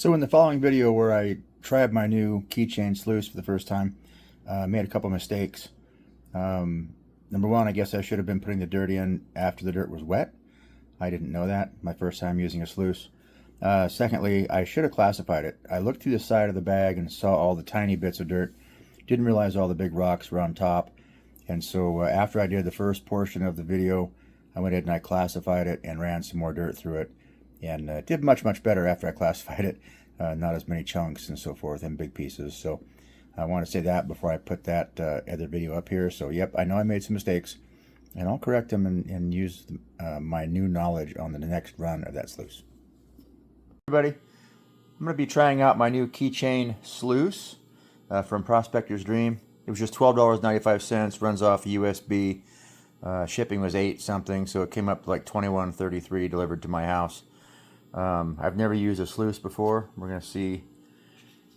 So in the following video where I tried my new keychain sluice for the first time, made a couple mistakes. Number one, I guess I should have been putting the dirt in after the dirt was wet. I didn't know that, my first time using a sluice. Secondly, I should have classified it. I looked through the side of the bag and saw all the tiny bits of dirt. Didn't realize all the big rocks were on top. And so after I did the first portion of the video, I went ahead and I classified it and ran some more dirt through it. And did much better after I classified it. Not as many chunks and so forth and big pieces. So I want to say that before I put that other video up here. So yep, I know I made some mistakes, and I'll correct them and use my new knowledge on the next run of that sluice. Everybody, I'm going to be trying out my new keychain sluice from Prospector's Dream. It was just $12.95, runs off USB. Shipping was $8 something, so it came up to like $21.33 delivered to my house. I've never used a sluice before. We're going to see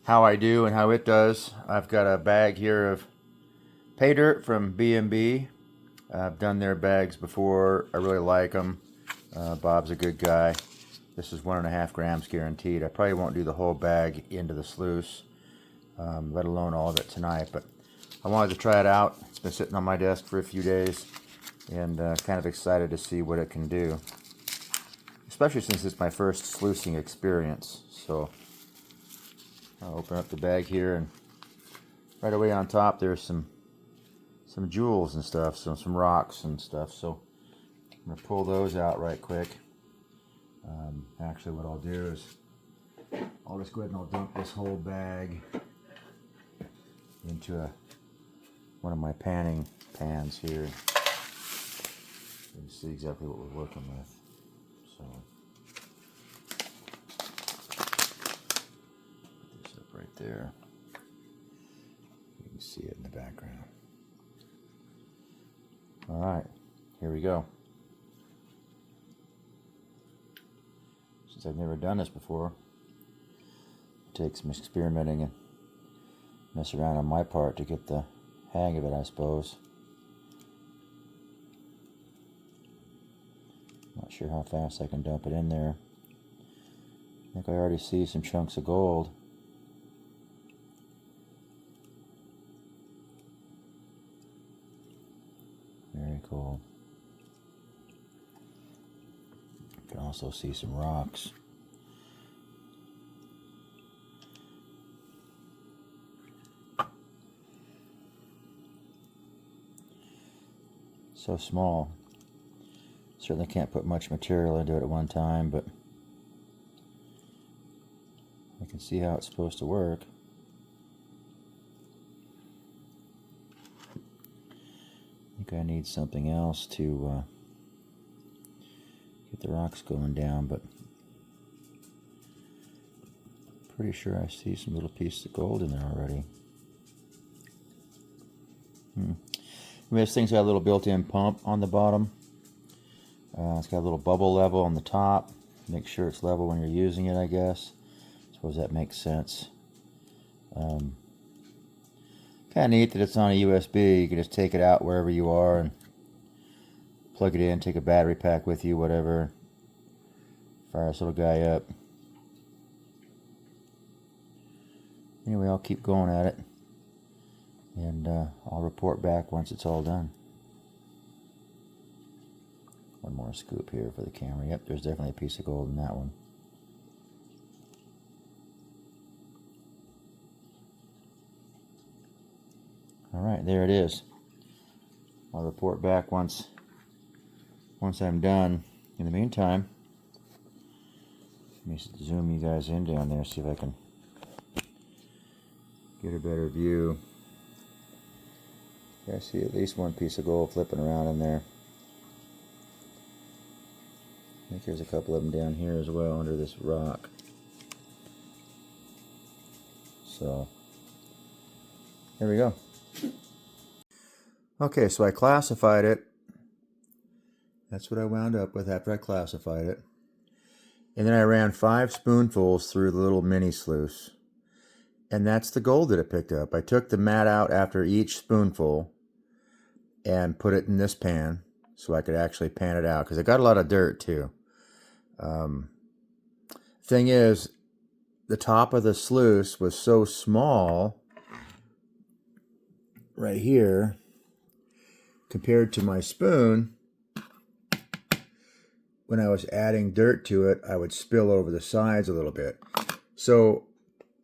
how I do and how it does. I've got a bag here of pay dirt from B&B. I've done their bags before. I really like them. Bob's a good guy. This is 1.5 grams guaranteed. I probably won't do the whole bag into the sluice, let alone all of it tonight, but I wanted to try it out. It's been sitting on my desk for a few days, and kind of excited to see what it can do, especially since it's my first sluicing experience. So I'll open up the bag here, and right away on top there's some jewels and stuff, so some rocks and stuff. So I'm going to pull those out right quick. Actually what I'll do is I'll just go ahead and I'll dump this whole bag into one of my panning pans here. You can see exactly what we're working with. So put this up right there. You can see it in the background. Alright, here we go. Since I've never done this before, take some experimenting and mess around on my part to get the hang of it, I suppose. Not sure how fast I can dump it in there. I think I already see some chunks of gold. Very cool. You can also see some rocks. So small. Certainly can't put much material into it at one time, but I can see how it's supposed to work. I think I need something else to get the rocks going down, but pretty sure I see some little pieces of gold in there already. This thing's got a little built-in pump on the bottom. It's got a little bubble level on the top. Make sure it's level when you're using it, I guess. Suppose that makes sense. Kind of neat that it's on a USB. You can just take it out wherever you are and plug it in, take a battery pack with you, whatever. Fire this little guy up. Anyway, I'll keep going at it, and I'll report back once it's all done. One more scoop here for the camera. Yep, there's definitely a piece of gold in that one. Alright, there it is. I'll report back once I'm done. In the meantime, let me zoom you guys in down there, see if I can get a better view. I see at least one piece of gold flipping around in there. I think there's a couple of them down here as well under this rock. So there we go. Okay, so I classified it. That's what I wound up with after I classified it. And then I ran 5 spoonfuls through the little mini sluice. And that's the gold that it picked up. I took the mat out after each spoonful and put it in this pan so I could actually pan it out, because it got a lot of dirt too. Thing is, the top of the sluice was so small right here compared to my spoon. When I was adding dirt to it, I would spill over the sides a little bit. So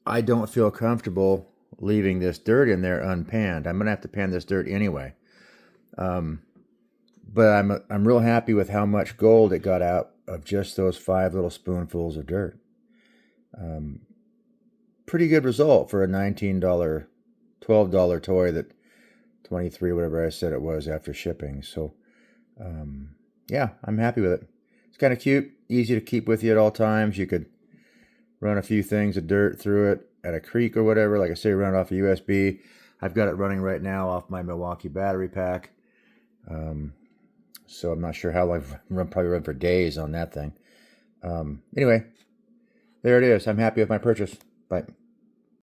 I don't feel comfortable leaving this dirt in there unpanned. I'm gonna have to pan this dirt anyway. But I'm real happy with how much gold it got out of just those 5 little spoonfuls of dirt. Pretty good result for a $19, $12 toy that 23, whatever I said it was after shipping. So yeah, I'm happy with it. It's kind of cute, easy to keep with you at all times. You could run a few things of dirt through it at a creek or whatever. Like I say, run it off a USB. I've got it running right now off my Milwaukee battery pack. So I'm not sure how long. Probably run for days on that thing. Anyway, there it is. I'm happy with my purchase. Bye.